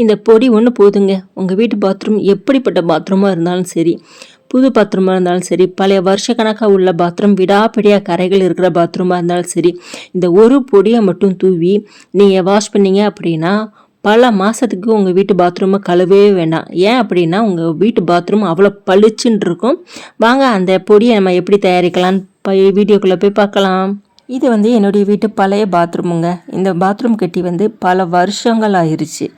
இந்த பொடி ஒன்று போதுங்க. உங்கள் வீட்டு பாத்ரூம் எப்படிப்பட்ட பாத்ரூமாக இருந்தாலும் சரி, புது பாத்ரூமாக இருந்தாலும் சரி, பழைய வருஷக்கணக்காக உள்ள பாத்ரூம், விடாப்பிடியாக கரைகள் இருக்கிற பாத்ரூமாக இருந்தாலும் சரி, இந்த ஒரு பொடியை மட்டும் தூவி நீங்கள் வாஷ் பண்ணீங்க அப்படின்னா பல மாதத்துக்கு உங்கள் வீட்டு பாத்ரூமை கழுவவே வேண்டாம். ஏன் அப்படின்னா உங்கள் வீட்டு பாத்ரூம் அவ்வளோ பளிச்சுன்னு இருக்கும். வாங்க அந்த பொடியை நம்ம எப்படி தயாரிக்கலான்னு வீடியோக்குள்ளே போய் பார்க்கலாம். இது என்னுடைய வீட்டு பழைய பாத்ரூமுங்க. இந்த பாத்ரூம் கட்டி பல வருஷங்கள் ஆயிடுச்சு.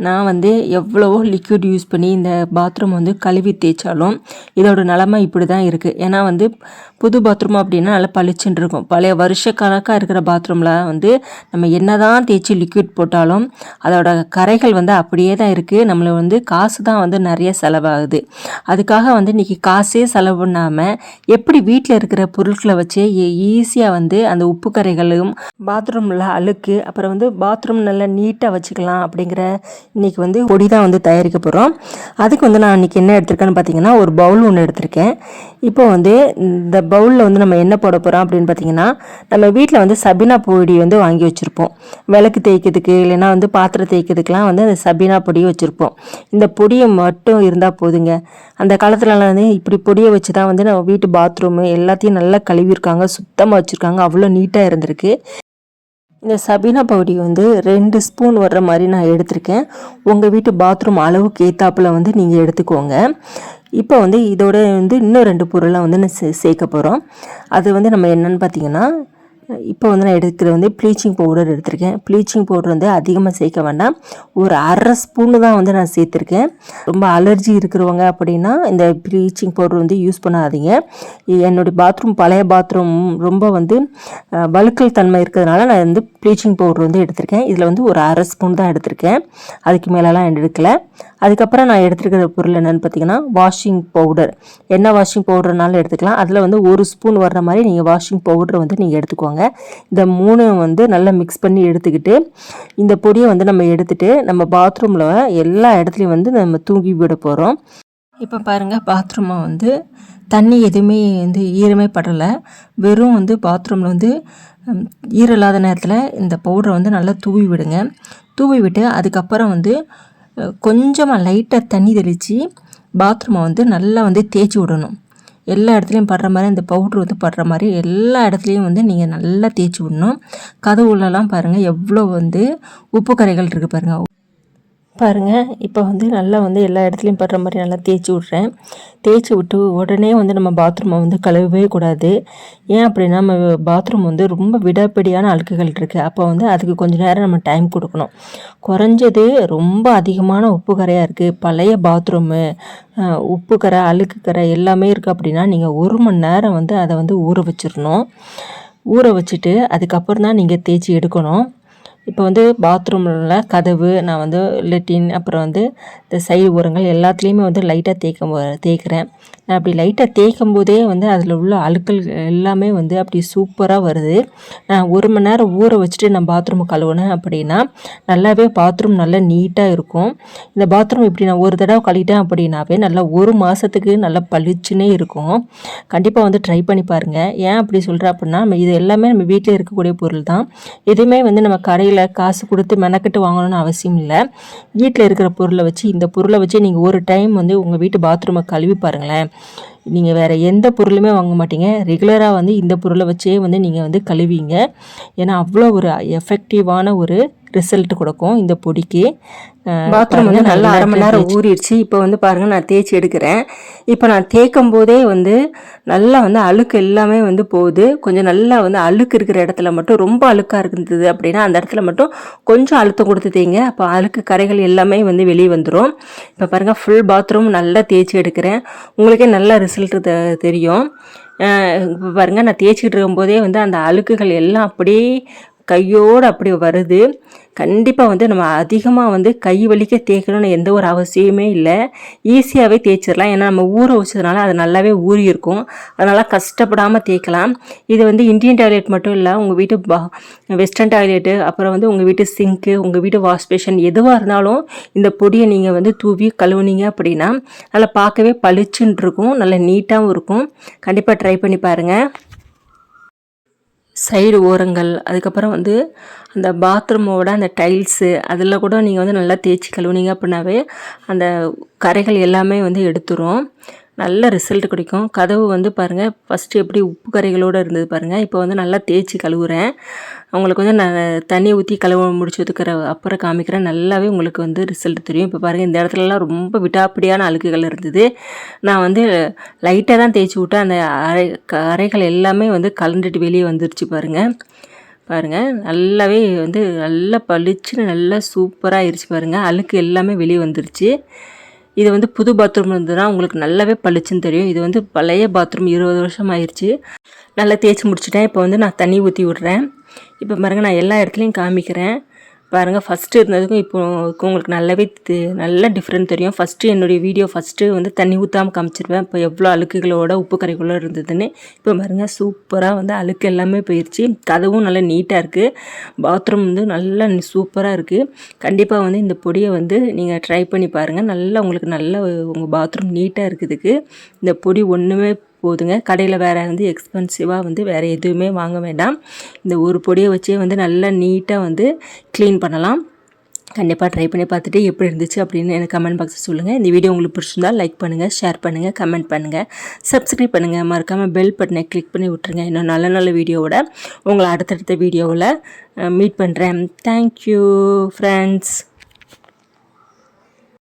நான் எவ்வளவோ லிக்விட் யூஸ் பண்ணி இந்த பாத்ரூம் கழுவி தேய்ச்சாலும் இதோட நிலமை இப்படி தான் இருக்குது. ஏன்னா புது பாத்ரூம் அப்படின்னா நல்லா பளிச்சுன்னு இருக்கும். பழைய வருஷ கணக்காக இருக்கிற பாத்ரூமில் நம்ம என்ன தான் தேய்ச்சி லிக்விட் போட்டாலும் அதோட கரைகள் அப்படியே தான் இருக்குது. நம்மளை காசு தான் நிறைய செலவாகுது. அதுக்காக இன்றைக்கி காசே செலவு பண்ணாமல் எப்படி வீட்டில் இருக்கிற பொருட்களை வச்சு ஈஸியாக அந்த உப்பு கரைகளும் பாத்ரூமில் அழுக்கு அப்புறம் பாத்ரூம் நல்லா நீட்டாக வச்சுக்கலாம் அப்படிங்கிற இன்றைக்கி பொடி தான் தயாரிக்க போகிறோம். அதுக்கு நான் இன்றைக்கி என்ன எடுத்திருக்கேன்னு பார்த்தீங்கன்னா ஒரு பவுல் ஒன்று எடுத்திருக்கேன். இப்போ இந்த பவுலில் நம்ம என்ன போட போகிறோம் அப்படின்னு பார்த்தீங்கன்னா, நம்ம வீட்டில் சபீனா பொடி வாங்கி வச்சுருப்போம். விளக்கு தேய்க்கிறதுக்கு இல்லைன்னா பாத்திரம் தேய்க்கிறதுக்கெலாம் அந்த சபீனா பொடியை வச்சுருப்போம். இந்த பொடியை மட்டும் இருந்தால் போதுங்க. அந்த காலத்துலலாம் இப்படி பொடியை வச்சு தான் நம்ம வீட்டு பாத்ரூமு எல்லாத்தையும் நல்லா கழுவிருக்காங்க, சுத்தமாக வச்சுருக்காங்க, அவ்வளோ நீட்டாக இருந்திருக்கு. இந்த சபீனா பவுடி 2 ஸ்பூன் வர்ற மாதிரி நான் எடுத்திருக்கேன். உங்கள் வீட்டு பாத்ரூம் அளவுக்கு ஏற்றாப்புல நீங்கள் எடுத்துக்கோங்க. இப்போ இதோட இன்னும் 2 பொருளை நான் சேர்க்க போகிறோம். அது நம்ம என்னன்னு பார்த்தீங்கன்னா, இப்போ நான் எடுக்கிறது ப்ளீச்சிங் பவுடர் எடுத்திருக்கேன். ப்ளீச்சிங் பவுடர் அதிகமாக சேர்க்க வேண்டாம், ஒரு அரை ஸ்பூனு தான் நான் சேர்த்துருக்கேன். ரொம்ப அலர்ஜி இருக்கிறவங்க அப்படின்னா இந்த ப்ளீச்சிங் பவுடர் யூஸ் பண்ணாதீங்க. என்னுடைய பாத்ரூம் பழைய பாத்ரூம் ரொம்ப வழுக்கல் தன்மை இருக்கிறதுனால நான் ப்ளீச்சிங் பவுடர் எடுத்திருக்கேன். இதில் ஒரு அரை ஸ்பூன் தான் எடுத்திருக்கேன், அதுக்கு மேலெலாம் எடுக்கலை. அதுக்கப்புறம் நான் எடுத்துருக்கிற பொருள் என்னென்னு பார்த்தீங்கன்னா வாஷிங் பவுடர். என்ன வாஷிங் பவுடர்னாலும் எடுத்துக்கலாம். அதில் 1 ஸ்பூன் வர்ற மாதிரி நீங்கள் வாஷிங் பவுடர் நீங்கள் எடுத்துக்கோங்க. இந்த 3 நல்லா மிக்ஸ் பண்ணி எடுத்துக்கிட்டு இந்த பொடியை நம்ம எடுத்துகிட்டு நம்ம பாத்ரூமில் எல்லா இடத்துலையும் நம்ம தூங்கி விட போகிறோம். இப்போ பாருங்கள், பாத்ரூமை தண்ணி எதுவுமே ஈரமே படலை. வெறும் பாத்ரூமில் ஈரம் இல்லாத நேரத்தில் இந்த பவுடரை நல்லா தூவி விடுங்க. தூவி விட்டு அதுக்கப்புறம் கொஞ்சமாக லைட்டாக தண்ணி தெளித்து பாத்ரூமை நல்லா தேய்ச்சி விடணும். எல்லா இடத்துலையும் படுற மாதிரி அந்த பவுட்ரு படுற மாதிரி எல்லா இடத்துலையும் நீங்கள் நல்லா தேய்ச்சி விடணும். கதவுலலாம் பாருங்கள் எவ்வளோ உப்பு கரைகள் இருக்குது பாருங்கள். இப்போ நல்லா எல்லா இடத்துலையும் படுற மாதிரி நல்லா தேய்ச்சி விட்றேன். தேய்ச்சி விட்டு உடனே நம்ம பாத்ரூமை கழுவவே கூடாது. ஏன் அப்படின்னா நம்ம பாத்ரூம் ரொம்ப விடாப்பிடியான அழுக்குகள் இருக்குது. அப்போ அதுக்கு கொஞ்சம் நேரம் நம்ம டைம் கொடுக்கணும். குறைஞ்சது ரொம்ப அதிகமான உப்பு கரையாக இருக்குது, பழைய பாத்ரூமு, உப்பு கரை அழுக்கு கரை எல்லாமே இருக்குது அப்படின்னா நீங்கள் 1 மணி நேரம் அதை ஊற வச்சிடணும். ஊற வச்சுட்டு அதுக்கப்புறம் தான் நீங்கள் தேய்ச்சி எடுக்கணும். இப்போ பாத்ரூமில் கதவு நான் லெட்டின் அப்புறம் இந்த சைடு ஓரங்கள் எல்லாத்துலேயுமே லைட்டாக தேய்க்கிறேன். நான் அப்படி லைட்டாக தேய்க்கும் போதே அதில் உள்ள அழுக்கள் எல்லாமே அப்படி சூப்பராக வருது. நான் 1 மணி நேரம் ஊற வச்சுட்டு நான் பாத்ரூம் கழுவுனேன் அப்படின்னா நல்லாவே பாத்ரூம் நல்லா நீட்டாக இருக்கும். இந்த பாத்ரூம் இப்படி நான் ஒரு தடவை கழுவிட்டேன் அப்படின்னாவே நல்லா 1 மாதத்துக்கு நல்லா பளிச்சுன்னே இருக்கும். கண்டிப்பாக ட்ரை பண்ணி பாருங்கள். ஏன் அப்படி சொல்கிறேன் அப்படின்னா நம்ம இது எல்லாமே நம்ம வீட்டில் இருக்கக்கூடிய பொருள் தான். எதுவுமே நம்ம கடையில் காசு கொடுத்து மெனக்கட்டு வாங்கணும்னு அவசியம் இல்லை. வீட்டில் இருக்கிற பொருளை வச்சு இந்த பொருளை வச்சு நீங்கள் ஒரு டைம் உங்கள் வீட்டு பாத்ரூமை கழுவி பாருங்களேன். நீங்கள் வேறு எந்த பொருளுமே வாங்க மாட்டீங்க. ரெகுலராக இந்த பொருளை வச்சே நீங்கள் கழுவிங்க. ஏன்னா அவ்வளோ ஒரு எஃபெக்டிவான ஒரு ரிசல்ட் கொடுக்கும் இந்த பொடிக்கு. பாத்ரூம் நல்லா அரை மணி நேரம் ஊறிடுச்சு. இப்போ பாருங்கள் நான் தேய்ச்சி எடுக்கிறேன். இப்போ நான் தேய்க்கும் போதே நல்லா அழுக்கு எல்லாமே போகுது. கொஞ்சம் நல்லா அழுக்கு இருக்கிற இடத்துல மட்டும் ரொம்ப அழுக்காக இருந்தது அப்படின்னா அந்த இடத்துல மட்டும் கொஞ்சம் அழுத்தம் கொடுத்து தேய்ங்க. அப்போ அழுக்கு கரைகள் எல்லாமே வெளியே வந்துடும். இப்போ பாருங்கள் ஃபுல் பாத்ரூம் நல்லா தேய்ச்சி எடுக்கிறேன். உங்களுக்கே நல்ல ரிசல்ட் தெரியும். இப்போ பாருங்கள் நான் தேய்ச்சிக்கிட்டு இருக்கும்போதே அந்த அழுக்குகள் எல்லாம் அப்படியே கையோடு அப்படி வருது. கண்டிப்பாக நம்ம அதிகமாக கை வலிக்க தேய்க்கணும்னு எந்த ஒரு அவசியமே இல்லை. ஈஸியாகவே தேய்ச்சிடலாம். ஏன்னா நம்ம ஊற வச்சதுனால அது நல்லாவே ஊறி இருக்கும். அதனால் கஷ்டப்படாமல் தேய்க்கலாம். இது இந்தியன் டாய்லெட் மட்டும் இல்லை, உங்கள் வீட்டு வெஸ்டர்ன் டாய்லெட்டு அப்புறம் உங்கள் வீட்டு சிங்க்கு, உங்கள் வீட்டு வாஷ் பேஷன் எதுவாக இருந்தாலும் இந்த பொடியை நீங்கள் தூவி கழுவுனீங்க அப்படின்னா நல்லா பார்க்கவே பளிச்சுன்னு இருக்கும், நல்லா நீட்டாகவும் இருக்கும். கண்டிப்பாக ட்ரை பண்ணி பாருங்கள். சைடு ஓரங்கள், அதுக்கப்புறம் வந்து அந்த பாத்ரூமோட அந்த டைல்ஸு அதில் கூட நீங்கள் வந்து நல்லா தேய்ச்சி கழுவுனீங்க அப்படின்னாவே அந்த கரைகள் எல்லாமே வந்து எடுத்துரும். நல்ல ரிசல்ட் கிடைக்கும். கதவு வந்து பாருங்கள், ஃபஸ்ட்டு எப்படி உப்பு கரைகளோடு இருந்தது பாருங்கள். இப்போ வந்து நல்லா தேய்ச்சி கழுவுறேன். உங்களுக்கு வந்து நான் தண்ணி ஊற்றி கழுவ முடிச்சதுக்கிற அப்புறம் காமிக்கிறேன். நல்லாவே உங்களுக்கு வந்து ரிசல்ட் தெரியும். இப்போ பாருங்கள், இந்த இடத்துலலாம் ரொம்ப விடாப்பிடியான அழுக்குகள் இருந்தது. நான் வந்து லைட்டாக தான் தேய்ச்சி விட்டேன். அந்த அறைகள் எல்லாமே வந்து கலண்டுட்டு வெளியே வந்துருச்சு பாருங்கள். நல்லாவே வந்து நல்லா பளிச்சுன்னு நல்லா சூப்பராக ஆயிடுச்சு பாருங்கள். அழுக்கு எல்லாமே வெளியே வந்துருச்சு. இது வந்து புது பாத்ரூம் இருந்ததுன்னா உங்களுக்கு நல்லாவே பளிச்சுன்னு தெரியும். இது வந்து பழைய பாத்ரூம் 20 வருஷம் ஆயிடுச்சு. நல்லா தேய்ச்சி முடிச்சிட்டேன். இப்போ வந்து நான் தண்ணி ஊற்றி விட்றேன். இப்போ பாருங்கள், நான் எல்லா இடத்துலையும் காமிக்கிறேன். பாருங்கள், ஃபஸ்ட்டு இருந்ததுக்கும் இப்போ உங்களுக்கு நல்லாவே நல்ல டிஃப்ரெண்ட் தெரியும். ஃபஸ்ட்டு என்னுடைய வீடியோ வந்து தண்ணி ஊற்றாமல் காமிச்சிருவேன். இப்போ எவ்வளோ அழுக்குகளோட உப்பு கரைக்குள்ளே இருந்ததுன்னு. இப்போ பாருங்கள், சூப்பராக வந்து அழுக்கு எல்லாமே போயிடுச்சு. கதவும் நல்லா நீட்டாக இருக்குது. பாத்ரூம் வந்து நல்லா சூப்பராக இருக்குது. கண்டிப்பாக வந்து இந்த பொடியை வந்து நீங்கள் ட்ரை பண்ணி பாருங்கள். நல்லா உங்களுக்கு நல்ல உங்கள் பாத்ரூம் நீட்டாக இருக்குதுக்கு இந்த பொடி ஒன்றுமே போதுங்க. கடையில் வேறு வந்து எக்ஸ்பென்சிவாக வந்து வேறு எதுவுமே வாங்க வேண்டாம். இந்த ஒரு பொடியை வச்சே வந்து நல்லா நீட்டாக வந்து க்ளீன் பண்ணலாம். கண்டிப்பாக ட்ரை பண்ணி பார்த்துட்டு எப்படி இருந்துச்சு அப்படின்னு எனக்கு கமெண்ட் பாக்ஸில் சொல்லுங்கள். இந்த வீடியோ உங்களுக்கு பிடிச்சிருந்தால் லைக் பண்ணுங்கள், ஷேர் பண்ணுங்கள், கமெண்ட் பண்ணுங்கள், சப்ஸ்கிரைப் பண்ணுங்கள். மறக்காமல் பெல் பட்டனை கிளிக் பண்ணி விட்ருங்க. இன்னும் நல்ல நல்ல வீடியோவோட உங்களை அடுத்தடுத்த வீடியோவில் மீட் பண்ணுறேன். Thank you friends.